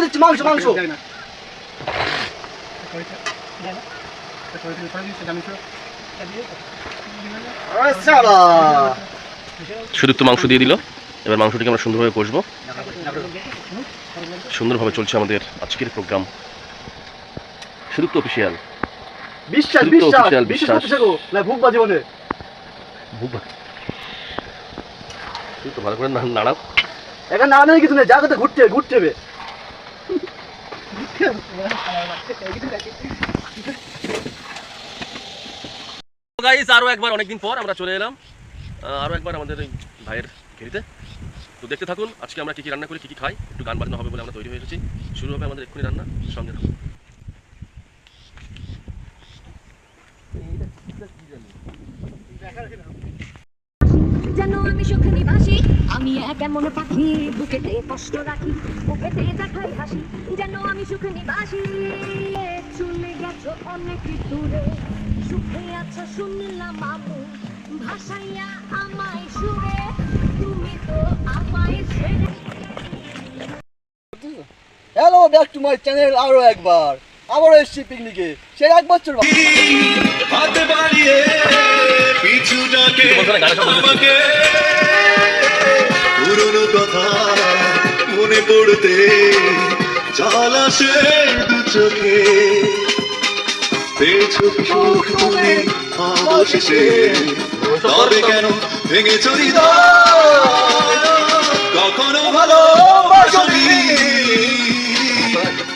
দিচ্ছি মাংস মাংস সুদীপ্ত মাংস দিয়ে দিল। এবার মাংসটিকে আমরা সুন্দরভাবে কষবো। সুন্দরভাবে চলছে আমাদের আজকের প্রোগ্রাম। সুদীপ্ত অফিসিয়াল। বিশ্বাস বিশ্বাস বিশ্বাস না ভুক বাজে বলে ভুক তুই তো ভালো করে নাড়াও। এখানে নাড়ানোর কিছু নেই, জায়গাতে ঘুরতে ঘুরতে হবে। গাইস আরো একবার অনেকদিন পর আমরা চলে এলাম আরো একবার আমাদের ওই ভাইয়ের খেতে। তো দেখতে থাকুন আজকে আমরা কি কি রান্না করি, কি কি খাই। একটু গান বাজনা হবে বলে আমরা তৈরি হয়ে এসেছি। শুরু হবে আমাদের এক্ষুনি রান্না, সঙ্গে থাকুন। যেন আমি সুখে নিবাসী, আমি এক এমন পাখি বুকেতে কষ্ট রাখি, বুকেতে দেখাই হাসি, যেন আমি সুখে নিবাসী। চলে গেছো অনেক দূরে, সুখে আছো শুনলাম আমি, ভাসাইয়া আমায় সুরে, তুমি তো আমায় ছেড়ে। Hello back to my channel. আরো একবার আবারও এসছি পিকনিকে, সেই এক বছর হাতে বাড়িয়ে পিছুটাকে আমাকে পুরনো কথা মনে পড়তে জল আসে দু চোখে। পেয়েছো কি সুখ তুমি অবশেষে, তবে কেন ভেঙেছ হৃদয়? কখনো ভালোবাসনি,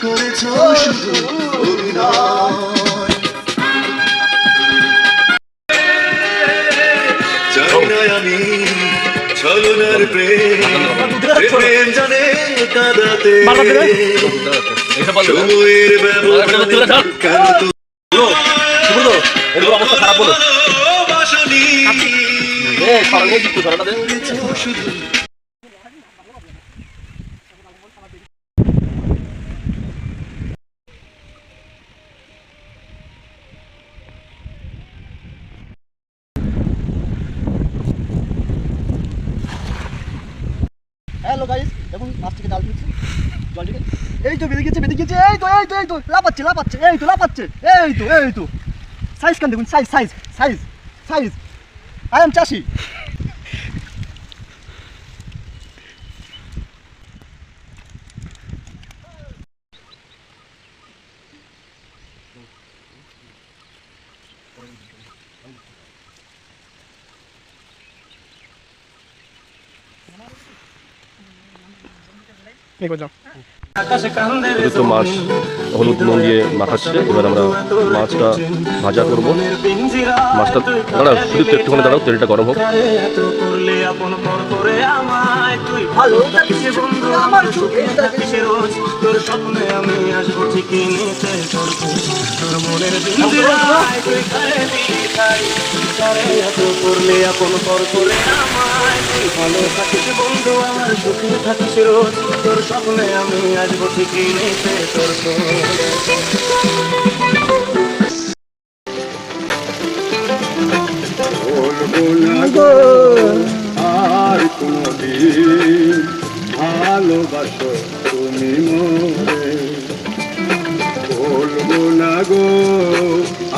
করেছো শুধু অভিনয়। আমি ছলনার প্রেম জানে কাঁদাতে, সময়ের ব্যবধান কেন অবস্থা খারাপ হলো। শুধু হ্যালো গাইস, এখন মাছ থেকে ডাল দিচ্ছি জলটিকে। এই তো বেরিয়ে গেছে বেরিয়ে গেছে, এই তো এই তো এই তো লাপাচ্ছে লাপাচ্ছে, এই তো লাপাচ্ছে, এই তো সাইজ কান দেখুন, size size size size. I am চাষি। তো মাছ হলুদ নুন দিয়ে মাখাচ্ছে। এবার আমরা মাছটা ভাজা করবো। মাছটা দাঁড়াও শুধু একটুখানি দাঁড়াও, তেলটা গরম হোক। ভালো থাকিস বন্ধু আমার, সুখে থাকিস রোজ, তোর স্বপ্নে আমি আসবো ঠিকই নিতে তোর। বলবো না গো আর কোনদিন ভালোবাসো তুমি মোরে, বলবো না গো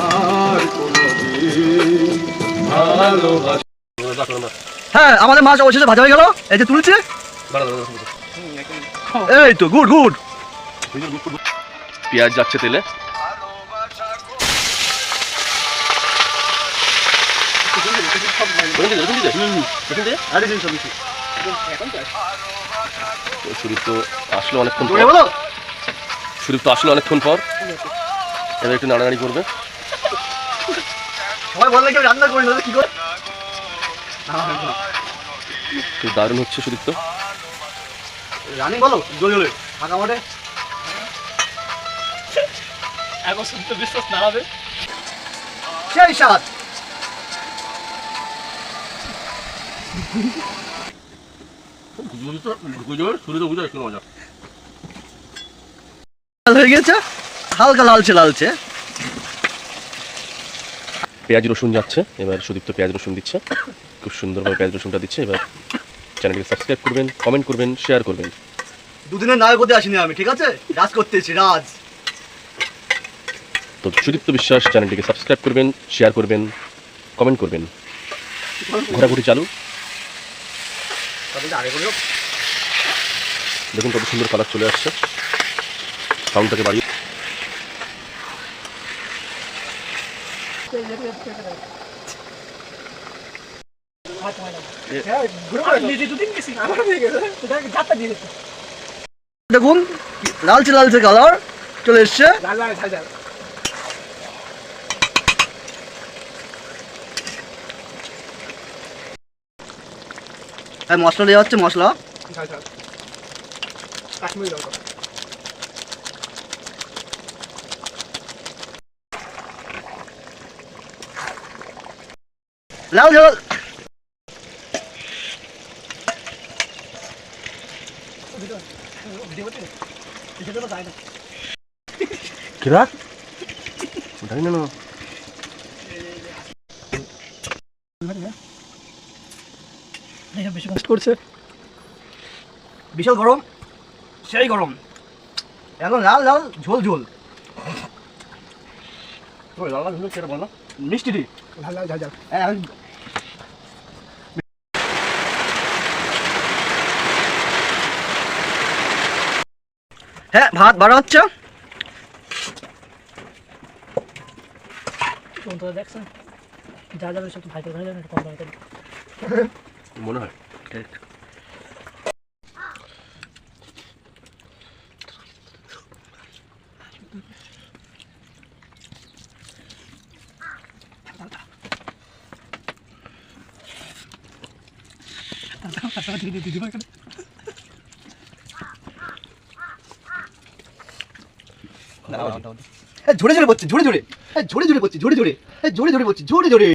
আর কোনদিন ভালোবাসো। হ্যাঁ আমাদের মাছ অবশেষে ভাজা হয়ে গেল, এই যে তুলছে। এই তো গুড গুড। পেঁয়াজ যাচ্ছে তেলে। সুদীপ্ত আসলো অনেকক্ষণ পর, সুদীপ্ত আসলো অনেকক্ষণ পর। এবার একটু নাড়ানাড়ি করবে। সবাই বললে কেউ রান্না করে না কি করে। খুব দারুণ হচ্ছে সুদীপ্ত। রানি বলো জল জলে ফাঁকা মাঠে এখন শুনতে বিশ্বাস না হবে সেই স্বাদ। হয়ে গেছে হালকা লালচে লালচে। পেঁয়াজ রসুন যাচ্ছে, এবার সুদীপ্ত পেঁয়াজ রসুন দিচ্ছে। খুব সুন্দরভাবে পেঁয়াজ রসুনটা দিচ্ছে। এবার চ্যানেলটিকে সাবস্ক্রাইব করবেন, কমেন্ট করবেন, শেয়ার করবেন। দুদিনের নায়ক হতে আসিনি আমি, ঠিক আছে? রাজ করতেছি, রাজ। তো সুদীপ্ত বিশ্বাস চ্যানেলটিকে সাবস্ক্রাইব করবেন, শেয়ার করবেন, কমেন্ট করবেন। ঘোরাঘুরি চালু। দেখুন কত সুন্দর কালার চলে আসছে। সাউন্ডটাকে বাড়িয়ে দেখুন লালচে লালচে কালার চলে এসছে। হ্যাঁ, মশলা দেওয়া হচ্ছে, মশলা। লাল ঝাল। কিরাক জানি না করছে বিশাল গরম, সেই গরম, একদম লাল লাল ঝোল ঝোল। লাল লাল ঝোল সেটা বলো, মিষ্টি দি ঝাল ঝাল ঝাল ঝাল। হ্যাঁ, ভাত বাড়া হচ্ছে। তোমরা দেখছেন যা যাবে সব ভাই করে যাবেন, কম দামে মনে হয়। ঝরে ঝরে পড়ছে, ঝরে ঝরে, ঝরে ঝরে পড়ছে, ঝরে ঝরে, ঝরে ঝরে পড়ছে, ঝরে ঝরে।